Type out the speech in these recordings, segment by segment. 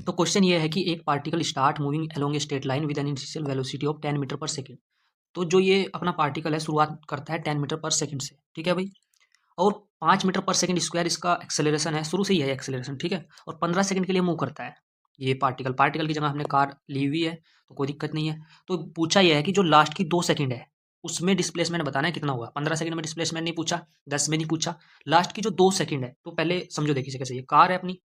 तो क्वेश्चन ये है कि एक particle start moving along a straight line with an initial velocity of 10 metre per second. तो जो ये अपना पार्टिकल है शुरुआत करता है 10 मीटर पर सेकंड से, ठीक है भाई। और 5 मीटर पर सेकंड स्क्वायर इसका एक्सेलरेशन है, शुरू से ही है एक्सेलरेशन, ठीक है। और 15 सेकंड के लिए मूव करता है ये पार्टिकल। पार्टिकल की जगह हमने कार ली हुई है तो कोई दिक्कत नहीं है। तो पूछा यह है कि जो लास्ट की 2 सेकंड है उसमें डिस्प्लेसमेंट बताना है कितना हुआ। 15 सेकंड में डिस्प्लेसमेंट नहीं पूछा, 10 में नहीं पूछा, लास्ट की जो 2 सेकंड है। तो पहले समझो, देखिए कैसे, ये कार है अपनी।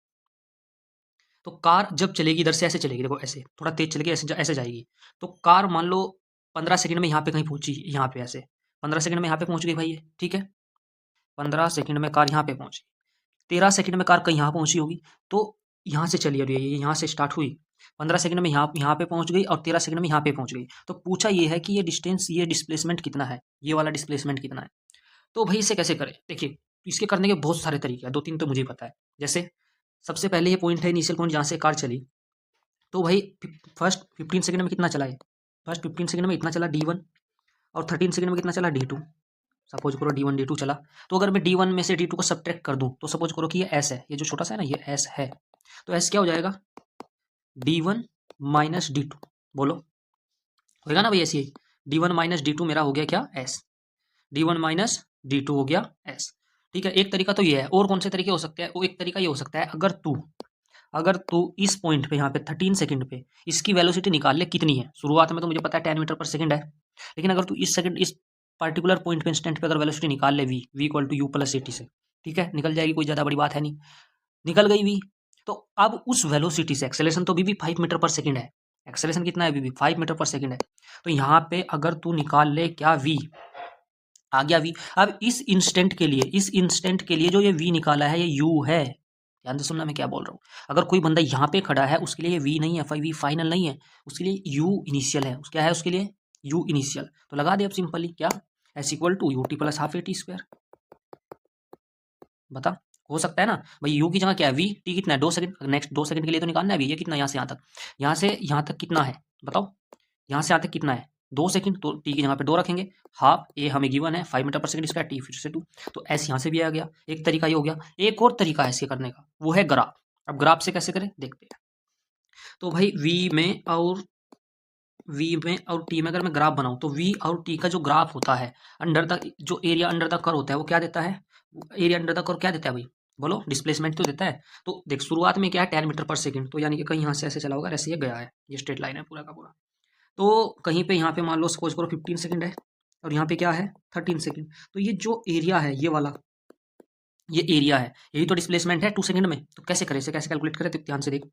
तो कार जब चलेगी इधर से ऐसे चलेगी, देखो ऐसे थोड़ा तेज चलेगी, ऐसे ऐसे जाएगी। तो कार मान लो 15 सेकंड में यहाँ पे कहीं पहुंची, यहाँ पे ऐसे 15 सेकंड में यहाँ पे पहुंच गई भाई ये, ठीक है। 15 सेकंड में कार यहाँ पे पहुंची, 13 सेकंड में कार कहीं यहाँ पहुंची होगी। तो यहाँ से चली, और ये यहाँ से स्टार्ट हुई, 15 सेकंड में यहाँ पे पहुंच गई और 13 सेकंड में यहाँ पे पहुंच गई। तो पूछा ये है कि ये डिस्टेंस, ये डिस्प्लेसमेंट कितना है, ये वाला डिस्प्लेसमेंट कितना है। तो भाई इसे कैसे करें, देखिए इसके करने के बहुत सारे तरीके हैं, 2-3 तो मुझे पता है। जैसे सबसे पहले ये पॉइंट है, इनिशियल पॉइंट जहाँ से कार चली। तो भाई फर्स्ट 15 सेकंड में कितना चला है, फर्स्ट 15 सेकंड में इतना चला D1, और 13 सेकंड में कितना चला D2। सपोज करो D1 D2 चला। तो अगर मैं D1 में से D2 को सब्ट्रैक्ट कर दूं, तो सपोज करो कि ये S है, ये जो छोटा सा है ना, ये S है। तो S क्या हो जाएगा, D1 माइनस D2। बोलो, होएगा ना भाई ऐसे ही। D1 माइनस D2 मेरा हो गया क्या, S। D1 माइनस D2 हो गया S। ठीक है, एक तरीका तो ये है। और कौन से तरीके हो सकते हैं, वो एक तरीका ये हो सकता है, अगर तू इस पॉइंट पे, यहाँ पे 13 सेकंड पे इसकी वेलोसिटी निकाल ले कितनी है। शुरुआत में तो मुझे पता है 10 मीटर पर सेकंड है, लेकिन अगर तू इस पर्टिकुलर पॉइंट पे, इंस्टेंट पे अगर वेलोसिटी निकाल ले v equal to u plus at से, ठीक है, निकल जाएगी, कोई ज़्यादा बड़ी बात है नहीं, निकल गई v। तो अब उस वेलोसिटी से, एक्सेलरेशन तो अभी भी 5 मीटर पर सेकंड है, एक्सेलरेशन कितना है अभी भी 5 मीटर पर सेकंड है। तो यहाँ पे अगर तू निकाल ले क्या v, आ गया v। अब इस इंस्टेंट के लिए जो ये v निकाला है, ये u है। ध्यान से सुनना मैं क्या बोल रहा हूँ। अगर कोई बंदा यहाँ पे खड़ा है, उसके लिए ये v नहीं है, v फाइनल नहीं है, उसके लिए u इनिशियल है। क्या है उसके लिए, u इनिशियल। तो लगा दे अब सिंपली, क्या, s equal to u t plus half a t square. बता, हो सकता है ना भाई। u की जगह क्या है, v, t कितना है 2 सेकंड, नेक्स्ट 2 सेकंड के लिए तो निकालना है v। ये कितना, यहाँ से यहाँ तक, यहाँ से यहाँ तक कितना है बताओ, यहाँ से यहाँ तक कितना है 2 सेकंड। तो t की जगह पे 2 रखेंगे, हाफ ए हमें गिवन है 5 metre per second square, t फिर से 2। तो s यहाँ से भी आ गया। एक तरीका ये हो गया। एक और तरीका है इसके करने का, वो है ग्राफ। अब ग्राफ से कैसे करें देखते हैं। तो भाई v में और t में अगर मैं ग्राफ बनाऊं, तो v और t का जो ग्राफ होता है, अंडर द जो एरिया अंडर द कर्व होता है, वो क्या देता है, एरिया अंडर द कर्व क्या देता है भाई, बोलो, डिस्प्लेसमेंट तो देता है। तो देख शुरुआत में क्या है 10 मीटर पर सेकंड, तो यानी कि कहीं यहाँ से ऐसे चला होगा, ऐसे ये गया है, ये स्ट्रेट लाइन है पूरा का पूरा। तो कहीं पे यहाँ पे मान लो सपोज करो 15 सेकंड है, और यहाँ पे क्या है 13 सेकंड। तो ये जो एरिया है, ये वाला, ये एरिया है, यही तो डिस्प्लेसमेंट है 2 सेकंड में। तो कैसे करें इसे, कैसे कैलकुलेट करें, तो ध्यान से देख।